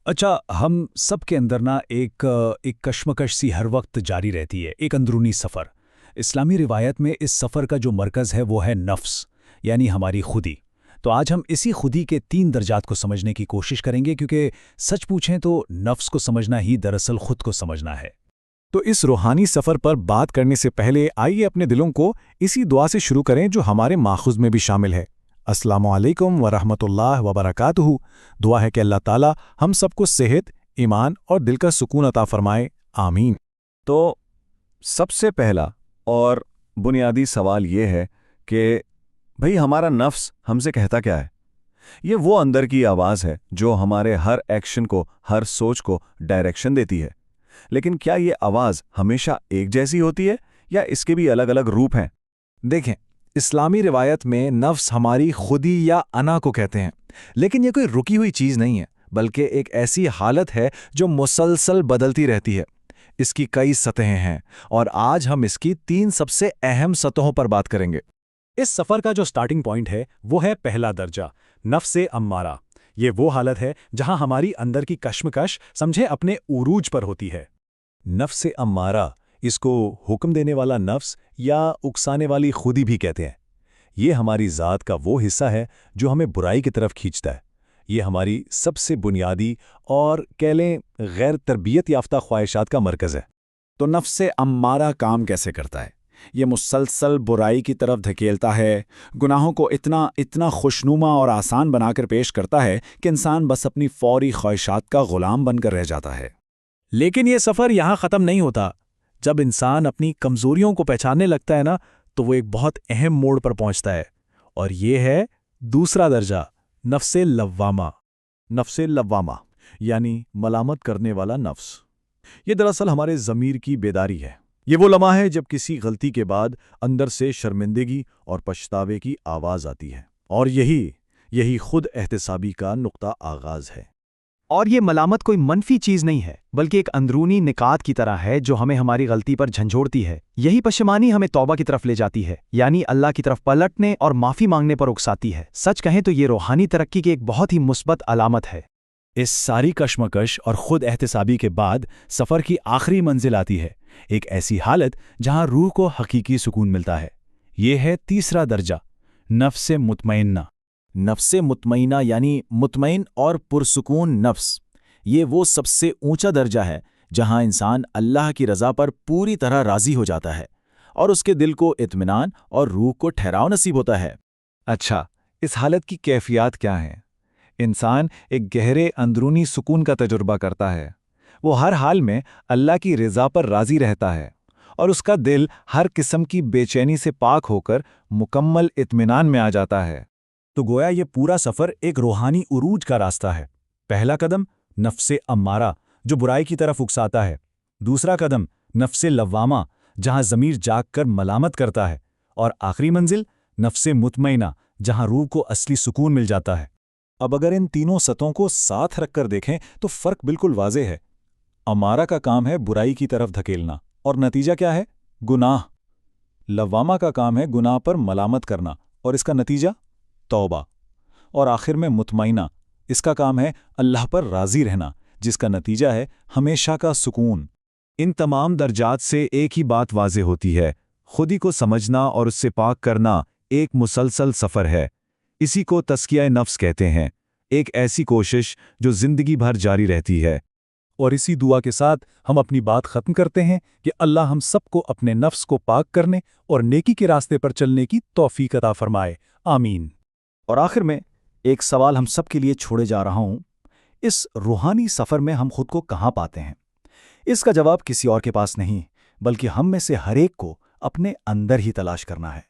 अच्छा, हम सब के अंदर ना एक कश्मकश सी हर वक्त जारी रहती है, एक अंदरूनी सफ़र। इस्लामी रिवायत में इस सफ़र का जो मरकज़ है वो है नफ्स, यानी हमारी खुदी। तो आज हम इसी खुदी के 3 दर्जात को समझने की कोशिश करेंगे, क्योंकि सच पूछें तो नफ्स को समझना ही दरअसल खुद को समझना है। तो इस रूहानी सफ़र पर बात करने से पहले आइए अपने दिलों को इसी दुआ से शुरू करें जो हमारे माखुज़ में भी शामिल है। अस्सलामु अलैकुम वरहमतुल्लाह वबरकातुहू। दुआ है कि अल्लाह ताला हम सबको सेहत, ईमान और दिल का सुकून अता फरमाए, आमीन। तो सबसे पहला और बुनियादी सवाल ये है कि भाई हमारा नफ्स हमसे कहता क्या है। ये वो अंदर की आवाज़ है जो हमारे हर एक्शन को, हर सोच को डायरेक्शन देती है। लेकिन क्या ये आवाज़ हमेशा एक जैसी होती है या इसके भी अलग अलग रूप हैं? देखें, इस्लामी रिवायत में नफ्स हमारी खुदी या अना को कहते हैं, लेकिन ये कोई रुकी हुई चीज़ नहीं है, बल्कि एक ऐसी हालत है जो मुसलसल बदलती रहती है। इसकी कई सतहें हैं और आज हम इसकी 3 सबसे अहम सतहों पर बात करेंगे। इस सफ़र का जो स्टार्टिंग पॉइंट है वो है पहला दर्जा, नफ्से अम्मारा। ये वो हालत है जहां हमारी अंदर की कश्मकश समझे अपने उरूज पर होती है। नफ्से अम्मारा, इसको हुक्म देने वाला नफ्स या उकसाने वाली खुदी भी कहते हैं। ये हमारी ज़ात का वो हिस्सा है जो हमें बुराई की तरफ खींचता है। ये हमारी सबसे बुनियादी और कह लें गैर तरबियत याफ्ता ख्वाहिशात का मरकज़ है। तो नफ्से अम्मारा काम कैसे करता है? ये मुसलसल बुराई की तरफ धकेलता है, गुनाहों को इतना इतना खुशनुमा और आसान बनाकर पेश करता है कि इंसान बस अपनी फौरी ख्वाहिशात का गुलाम बनकर रह जाता है। लेकिन ये सफ़र यहाँ ख़त्म नहीं होता। जब इंसान अपनी कमज़ोरियों को पहचानने लगता है ना, तो वो एक बहुत अहम मोड़ पर पहुँचता है, और ये है दूसरा दर्जा, नफ्से लव्वामा। नफ्से लव्वामा यानी मलामत करने वाला नफ्स। ये दरअसल हमारे ज़मीर की बेदारी है। ये वो लम्हा है जब किसी गलती के बाद अंदर से शर्मिंदगी और पछतावे की आवाज़ आती है, और यही खुद एहतसाबी का नुक्ता आगाज़ है। और ये मलामत कोई मनफी चीज़ नहीं है, बल्कि एक अंदरूनी निकात की तरह है जो हमें हमारी गलती पर झंझोड़ती है। यही पशेमानी हमें तौबा की तरफ ले जाती है, यानी अल्लाह की तरफ पलटने और माफ़ी मांगने पर उकसाती है। सच कहें तो ये रूहानी तरक्की की एक बहुत ही मुस्बत अलामत है। इस सारी कश्मकश और खुद एहतसाबी के बाद सफ़र की आखिरी मंजिल आती है, एक ऐसी हालत जहां रूह को हकीकी सुकून मिलता है। ये है तीसरा दर्जा, नफ्से मुतमइन्ना। नफ्से मुतमइना यानी मुतमइन और पुरसुकून नफ्स। ये वो सबसे ऊंचा दर्जा है जहां इंसान अल्लाह की रज़ा पर पूरी तरह राज़ी हो जाता है और उसके दिल को इत्मीनान और रूह को ठहराव नसीब होता है। अच्छा, इस हालत की कैफियत क्या है? इंसान एक गहरे अंदरूनी सुकून का तजुर्बा करता है। वो हर हाल में अल्लाह की रज़ा पर राज़ी रहता है और उसका दिल हर किस्म की बेचैनी से पाक होकर मुकम्मल इत्मीनान में आ जाता है। तो गोया ये पूरा सफ़र एक रूहानी उरूज का रास्ता है। पहला कदम नफ्से अम्मारा, जो बुराई की तरफ उकसाता है। दूसरा कदम नफ्से लव्वामा, जहां ज़मीर जाग कर मलामत करता है। और आखिरी मंजिल नफ्से मुतमइना, जहां रूह को असली सुकून मिल जाता है। अब अगर इन तीनों सतहों को साथ रखकर देखें तो फ़र्क बिल्कुल वाज़े है। अमारा का काम है बुराई की तरफ धकेलना, और नतीजा क्या है? गुनाह। लव्वामा का काम है गुनाह पर मलामत करना, और इसका नतीजा तौबा। और आखिर में मुतमइना, इसका काम है अल्लाह पर राज़ी रहना, जिसका नतीजा है हमेशा का सुकून। इन तमाम दर्जात से एक ही बात वाज़े होती है, खुदी को समझना और उससे पाक करना एक मुसलसल सफ़र है। इसी को तज़किया नफ्स कहते हैं, एक ऐसी कोशिश जो ज़िंदगी भर जारी रहती है। और इसी दुआ के साथ हम अपनी बात ख़त्म करते हैं कि अल्लाह हम सबको अपने नफ्स को पाक करने और नेकी के रास्ते पर चलने की तौफीक अता फरमाए, आमीन। और आखिर में एक सवाल हम सब के लिए छोड़े जा रहा हूं, इस रूहानी सफ़र में हम खुद को कहाँ पाते हैं? इसका जवाब किसी और के पास नहीं, बल्कि हम में से हर एक को अपने अंदर ही तलाश करना है।